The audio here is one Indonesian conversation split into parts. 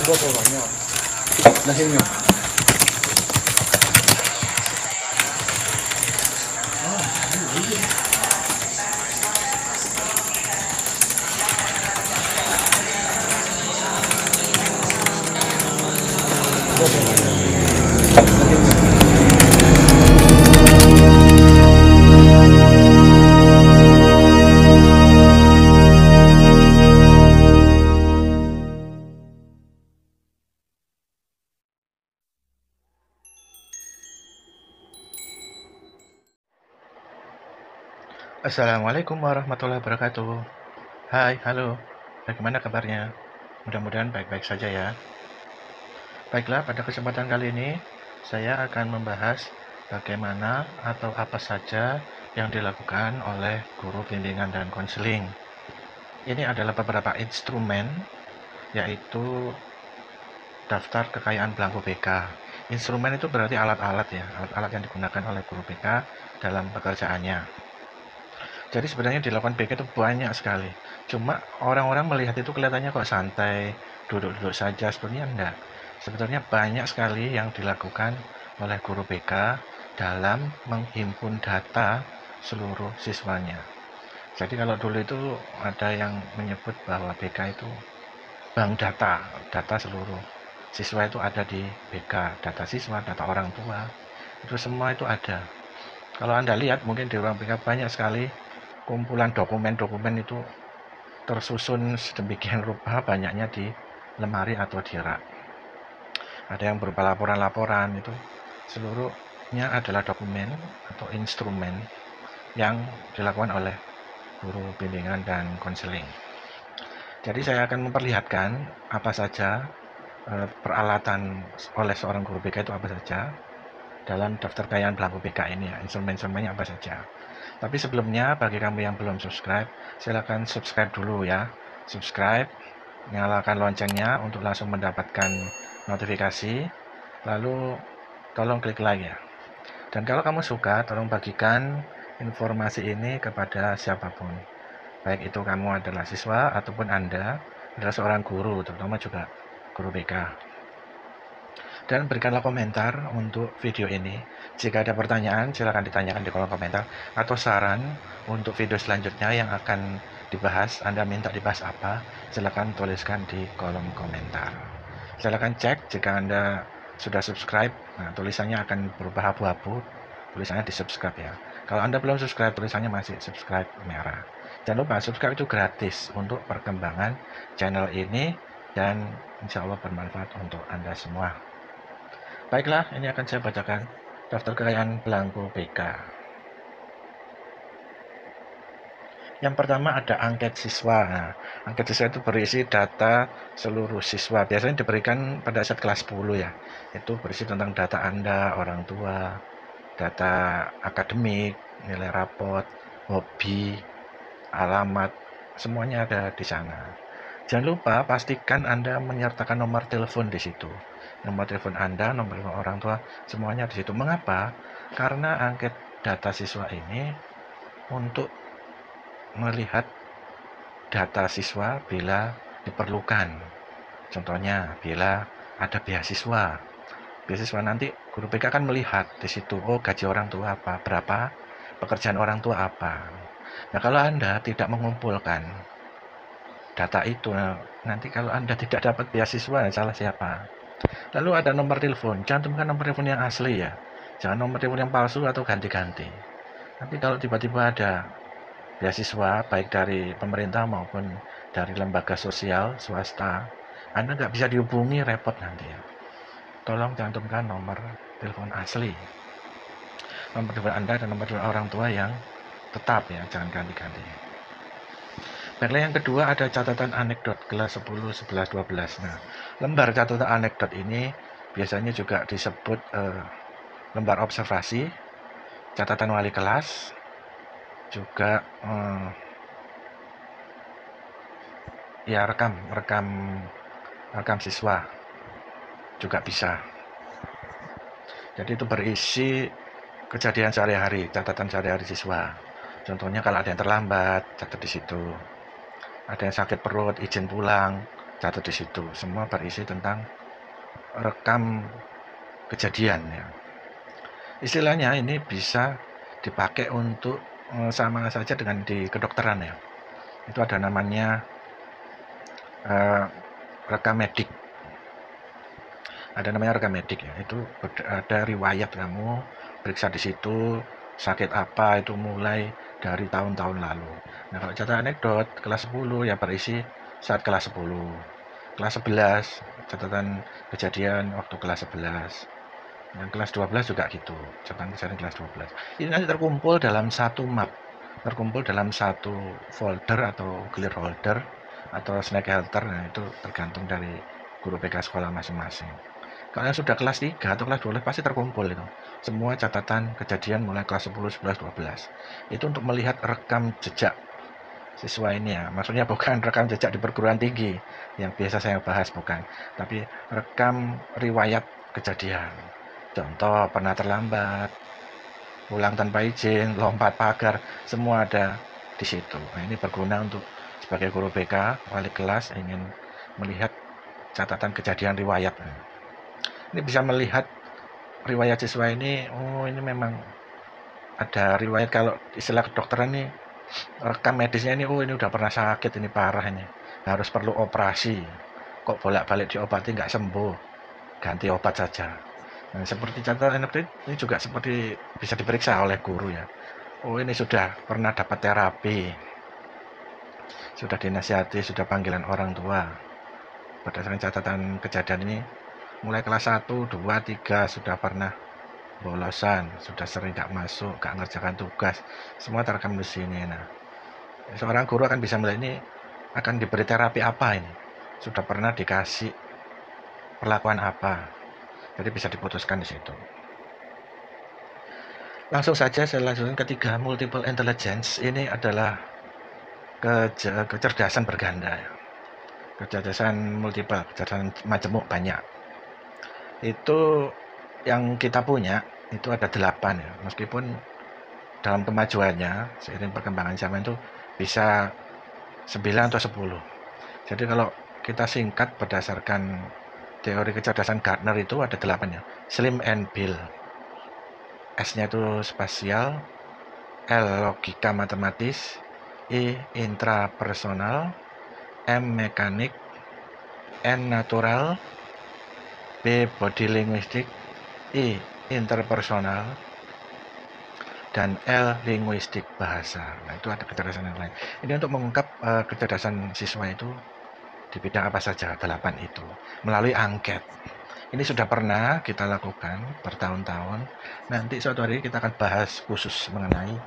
banyak. Nasinya. Assalamualaikum warahmatullahi wabarakatuh. Hai, halo. Bagaimana kabarnya? Mudah-mudahan baik-baik saja ya. Baiklah, pada kesempatan kali ini saya akan membahas bagaimana atau apa saja yang dilakukan oleh guru bimbingan dan konseling. Ini adalah beberapa instrumen, yaitu daftar kekayaan belangko BK. Instrumen itu berarti alat-alat ya, alat-alat yang digunakan oleh guru BK dalam pekerjaannya. Jadi sebenarnya dilakukan BK itu banyak sekali. Cuma orang-orang melihat itu kelihatannya kok santai, duduk-duduk saja. Sebenarnya enggak. Sebenarnya banyak sekali yang dilakukan oleh guru BK dalam menghimpun data seluruh siswanya. Jadi kalau dulu itu ada yang menyebut bahwa BK itu bank data, data seluruh siswa itu ada di BK, data siswa, data orang tua, itu semua itu ada. Kalau Anda lihat mungkin di ruang BK banyak sekali kumpulan dokumen-dokumen itu tersusun sedemikian rupa banyaknya di lemari atau di rak. Ada yang berupa laporan-laporan, itu seluruhnya adalah dokumen atau instrumen yang dilakukan oleh guru bimbingan dan konseling. Jadi saya akan memperlihatkan apa saja peralatan oleh seorang guru BK itu apa saja dalam daftar kekayaan belangko BK ini ya, instrumen-instrumennya apa saja. Tapi sebelumnya, bagi kamu yang belum subscribe, silakan subscribe dulu ya. Subscribe, nyalakan loncengnya untuk langsung mendapatkan notifikasi. Lalu, tolong klik like ya. Dan kalau kamu suka, tolong bagikan informasi ini kepada siapapun. Baik itu kamu adalah siswa ataupun Anda adalah seorang guru, terutama juga guru BK. Dan berikanlah komentar untuk video ini. Jika ada pertanyaan, silakan ditanyakan di kolom komentar. Atau saran untuk video selanjutnya yang akan dibahas, Anda minta dibahas apa, silakan tuliskan di kolom komentar. Silakan cek jika Anda sudah subscribe, nah, tulisannya akan berubah abu-abu, tulisannya di subscribe ya. Kalau Anda belum subscribe, tulisannya masih subscribe merah. Jangan lupa, subscribe itu gratis untuk perkembangan channel ini dan insya Allah bermanfaat untuk Anda semua. Baiklah, ini akan saya bacakan daftar kekayaan belangko BK. Yang pertama ada angket siswa. Nah, angket siswa itu berisi data seluruh siswa. Biasanya diberikan pada saat kelas 10 ya. Itu berisi tentang data Anda, orang tua, data akademik, nilai rapot, hobi, alamat, semuanya ada di sana. Jangan lupa pastikan Anda menyertakan nomor telepon di situ. Nomor telepon Anda, nomor telepon orang tua, semuanya di situ. Mengapa? Karena angket data siswa ini untuk melihat data siswa bila diperlukan. Contohnya, bila ada beasiswa. Beasiswa nanti guru BK akan melihat di situ, oh gaji orang tua apa, berapa, pekerjaan orang tua apa. Nah, kalau Anda tidak mengumpulkan data itu, nanti kalau Anda tidak dapat beasiswa, salah siapa? Lalu ada nomor telepon, cantumkan nomor telepon yang asli ya, jangan nomor telepon yang palsu atau ganti-ganti. Nanti kalau tiba-tiba ada beasiswa, baik dari pemerintah maupun dari lembaga sosial, swasta, Anda nggak bisa dihubungi, repot nanti ya. Tolong cantumkan nomor telepon asli, nomor telepon Anda dan nomor telepon orang tua yang tetap ya, jangan ganti-ganti. Baiklah, yang kedua ada catatan anekdot kelas 10, 11, 12. Nah, lembar catatan anekdot ini biasanya juga disebut lembar observasi, catatan wali kelas, juga ya rekam siswa juga bisa. Jadi itu berisi kejadian sehari-hari, catatan sehari-hari siswa. Contohnya kalau ada yang terlambat, catat di situ. Ada yang sakit perut, izin pulang, catat di situ. Semua berisi tentang rekam kejadian ya. Istilahnya ini bisa dipakai untuk sama saja dengan di kedokteran ya. Itu ada namanya rekam medik. Ada namanya rekam medik ya. Itu ada riwayat kamu periksa di situ sakit apa itu mulai dari tahun-tahun lalu. Nah, kalau catatan anekdot kelas 10 ya berisi saat kelas 10. Kelas 11 catatan kejadian waktu kelas 11. Yang kelas 12 juga gitu, catatan kejadian kelas 12. Ini nanti terkumpul dalam satu map, terkumpul dalam satu folder atau clear folder atau snack helter. Nah, itu tergantung dari guru BK sekolah masing-masing. Kalau yang sudah kelas 3 atau kelas 12 pasti terkumpul itu. Semua catatan kejadian mulai kelas 10, 11, 12. Itu untuk melihat rekam jejak siswa ini ya. Maksudnya bukan rekam jejak di perguruan tinggi yang biasa saya bahas, bukan. Tapi rekam riwayat kejadian. Contoh, pernah terlambat, pulang tanpa izin, lompat pagar, semua ada di situ. Nah, ini berguna untuk sebagai guru BK, wali kelas ingin melihat catatan kejadian riwayat. Ini bisa melihat riwayat siswa ini, oh ini memang ada riwayat, kalau istilah kedokteran nih, rekam medisnya ini, oh ini udah pernah sakit, ini parah ini, harus perlu operasi, kok bolak-balik diobati nggak sembuh, ganti obat saja. Nah, seperti catatan ini juga seperti bisa diperiksa oleh guru ya. Oh ini sudah pernah dapat terapi, sudah dinasihati, sudah panggilan orang tua. Berdasarkan catatan kejadian ini, mulai kelas 1, 2, 3 sudah pernah bolosan, sudah sering gak masuk, gak ngerjakan tugas, semua terekam di sini. Nah, seorang guru akan bisa melihat ini akan diberi terapi apa ini, sudah pernah dikasih perlakuan apa, jadi bisa diputuskan di situ. Langsung saja saya lanjutkan ketiga, multiple intelligence. Ini adalah kecerdasan berganda, kecerdasan multiple, kecerdasan majemuk banyak. Itu yang kita punya itu ada 8 ya, meskipun dalam kemajuannya seiring perkembangan zaman itu bisa 9 atau 10. Jadi kalau kita singkat berdasarkan teori kecerdasan Gardner itu ada 8 ya. Slim and Bill. S-nya itu spasial, L logika matematis, I intrapersonal, M mekanik, N natural, B body linguistik, I interpersonal, dan L linguistik bahasa. Nah, itu ada kecerdasan yang lain. Ini untuk mengungkap kecerdasan siswa itu di bidang apa saja, 8 itu melalui angket. Ini sudah pernah kita lakukan bertahun-tahun. Nanti suatu hari kita akan bahas khusus mengenai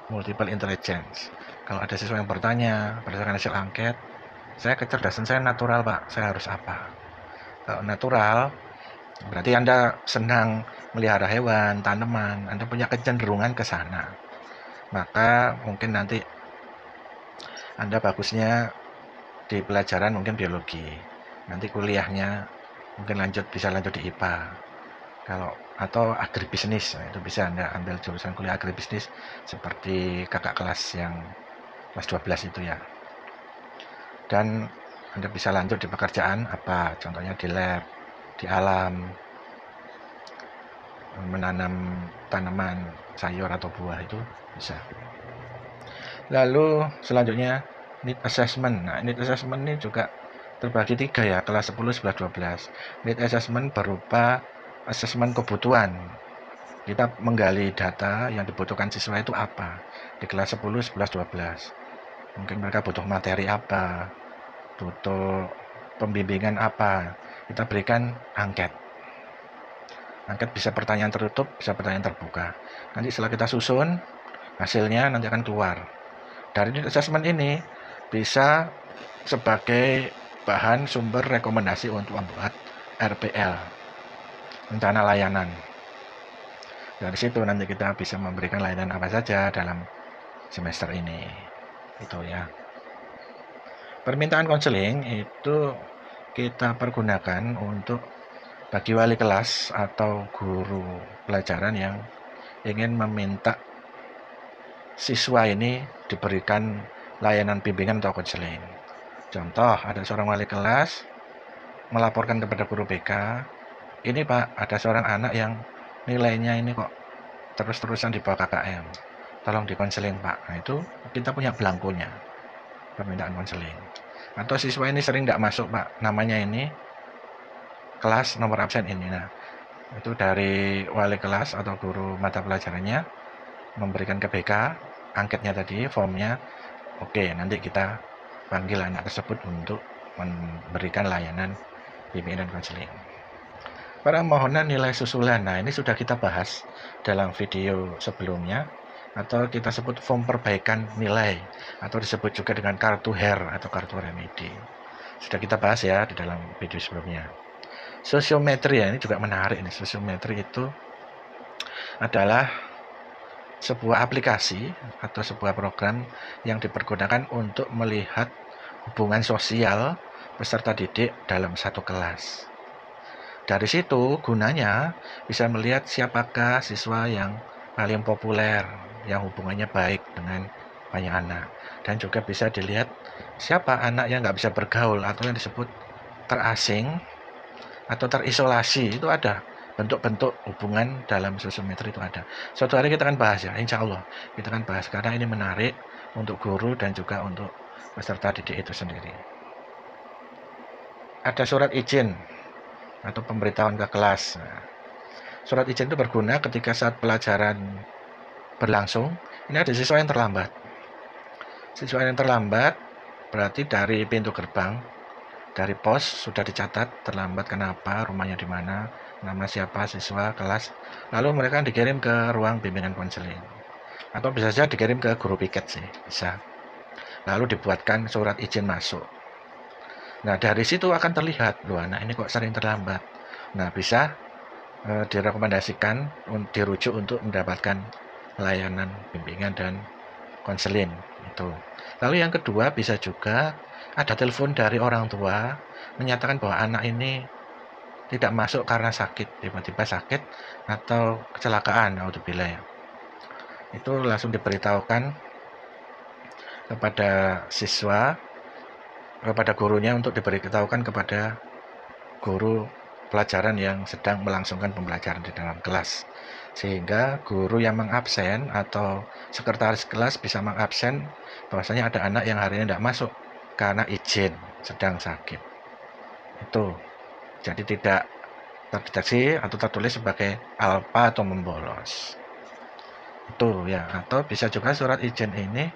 multiple intelligence. Kalau ada siswa yang bertanya berdasarkan hasil angket, saya kecerdasan saya natural Pak, saya harus apa? Kalau natural berarti Anda senang melihara hewan, tanaman, Anda punya kecenderungan ke sana. Maka mungkin nanti Anda bagusnya di pelajaran mungkin biologi, nanti kuliahnya mungkin bisa lanjut di IPA, atau agribisnis. Nah, itu bisa Anda ambil jurusan kuliah agribisnis seperti kakak kelas yang kelas 12 itu ya. Dan Anda bisa lanjut di pekerjaan apa, contohnya di lab, di alam, menanam tanaman sayur atau buah, itu bisa. Lalu selanjutnya need assessment. Nah, need assessment ini juga terbagi 3 ya, kelas 10, 11, 12. Need assessment berupa asesmen kebutuhan. Kita menggali data yang dibutuhkan siswa itu apa di kelas 10, 11, 12. Mungkin mereka butuh materi apa, butuh pembimbingan apa. Kita berikan angket. Angket bisa pertanyaan tertutup, bisa pertanyaan terbuka. Nanti setelah kita susun, hasilnya nanti akan keluar. Dari need assessment ini bisa sebagai bahan sumber rekomendasi untuk membuat RPL, rencana layanan. Dari situ nanti kita bisa memberikan layanan apa saja dalam semester ini. Itu ya. Permintaan konseling itu kita pergunakan untuk bagi wali kelas atau guru pelajaran yang ingin meminta siswa ini diberikan layanan bimbingan atau konseling. Contoh, ada seorang wali kelas melaporkan kepada guru BK, ini Pak, ada seorang anak yang nilainya ini kok terus-terusan di bawah KKM. Tolong dikonseling Pak. Nah itu kita punya belangkonya, permintaan konseling. Atau siswa ini sering tidak masuk Pak, namanya ini kelas nomor absen ini. Nah itu dari wali kelas atau guru mata pelajarannya memberikan ke BK angketnya tadi, formnya. Oke, nanti kita panggil anak tersebut untuk memberikan layanan bimbingan dan konseling. Permohonan nilai susulan, nah ini sudah kita bahas dalam video sebelumnya, atau kita sebut form perbaikan nilai, atau disebut juga dengan kartu HER atau kartu remedi. Sudah kita bahas ya di dalam video sebelumnya. Sosiometri ya, ini juga menarik nih. Sosiometri itu adalah sebuah aplikasi atau sebuah program yang dipergunakan untuk melihat hubungan sosial peserta didik dalam satu kelas. Dari situ gunanya bisa melihat siapakah siswa yang paling populer, yang hubungannya baik dengan banyak anak, dan juga bisa dilihat siapa anak yang nggak bisa bergaul atau yang disebut terasing atau terisolasi. Itu ada bentuk-bentuk hubungan dalam sosiometri, itu ada. Suatu hari kita akan bahas ya, insya Allah kita akan bahas karena ini menarik untuk guru dan juga untuk peserta didik itu sendiri. Ada surat izin atau pemberitahuan ke kelas. Nah, surat izin itu berguna ketika saat pelajaran berlangsung, ini ada siswa yang terlambat. Siswa yang terlambat berarti dari pintu gerbang, dari pos sudah dicatat terlambat kenapa, rumahnya di mana, nama siapa, siswa, kelas. Lalu mereka dikirim ke ruang bimbingan konseling. Atau bisa saja dikirim ke guru piket sih, bisa. Lalu dibuatkan surat izin masuk. Nah, dari situ akan terlihat, loh anak ini kok sering terlambat. Nah, bisa direkomendasikan, dirujuk untuk mendapatkan layanan bimbingan dan konseling itu. Lalu yang kedua, bisa juga ada telepon dari orang tua menyatakan bahwa anak ini tidak masuk karena sakit, tiba-tiba sakit atau kecelakaan, naudzubillah ya. Itu langsung diberitahukan kepada siswa, kepada gurunya untuk diberitahukan kepada guru pelajaran yang sedang melangsungkan pembelajaran di dalam kelas, sehingga guru yang mengabsen atau sekretaris kelas bisa mengabsen bahwasanya ada anak yang hari ini tidak masuk karena izin sedang sakit. Itu jadi tidak terdeteksi atau tertulis sebagai alpa atau membolos. Itu ya. Atau bisa juga surat izin ini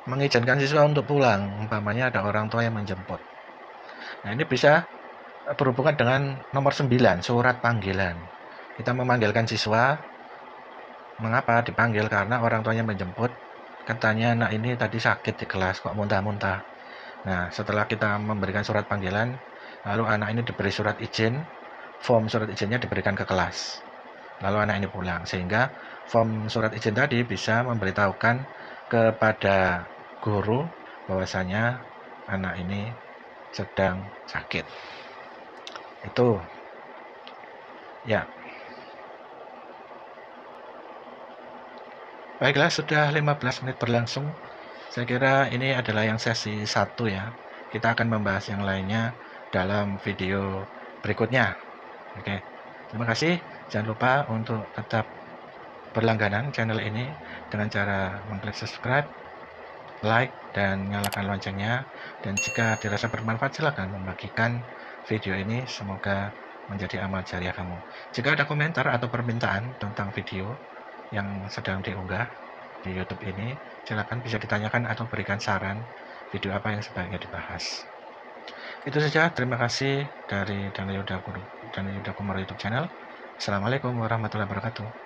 mengizinkan siswa untuk pulang, umpamanya ada orang tua yang menjemput. Nah, ini bisa berhubungan dengan nomor 9, surat panggilan. Kita memanggilkan siswa. Mengapa dipanggil? Karena orang tuanya menjemput, katanya anak ini tadi sakit di kelas, kok muntah-muntah. Nah, setelah kita memberikan surat panggilan, lalu anak ini diberi surat izin, form surat izinnya diberikan ke kelas. Lalu anak ini pulang, sehingga form surat izin tadi bisa memberitahukan kepada guru bahwasanya anak ini sedang sakit. Itu ya. Baiklah, sudah 15 menit berlangsung. Saya kira ini adalah yang sesi 1 ya. Kita akan membahas yang lainnya dalam video berikutnya. Oke. Terima kasih. Jangan lupa untuk tetap berlangganan channel ini dengan cara mengklik subscribe, like, dan nyalakan loncengnya. Dan jika dirasa bermanfaat, silakan membagikan video ini, semoga menjadi amal jariah kamu. Jika ada komentar atau permintaan tentang video yang sedang diunggah di YouTube ini, silakan bisa ditanyakan atau berikan saran video apa yang sebaiknya dibahas. Itu saja, terima kasih dari Daniel Yuda Kumar YouTube channel. Assalamualaikum warahmatullahi wabarakatuh.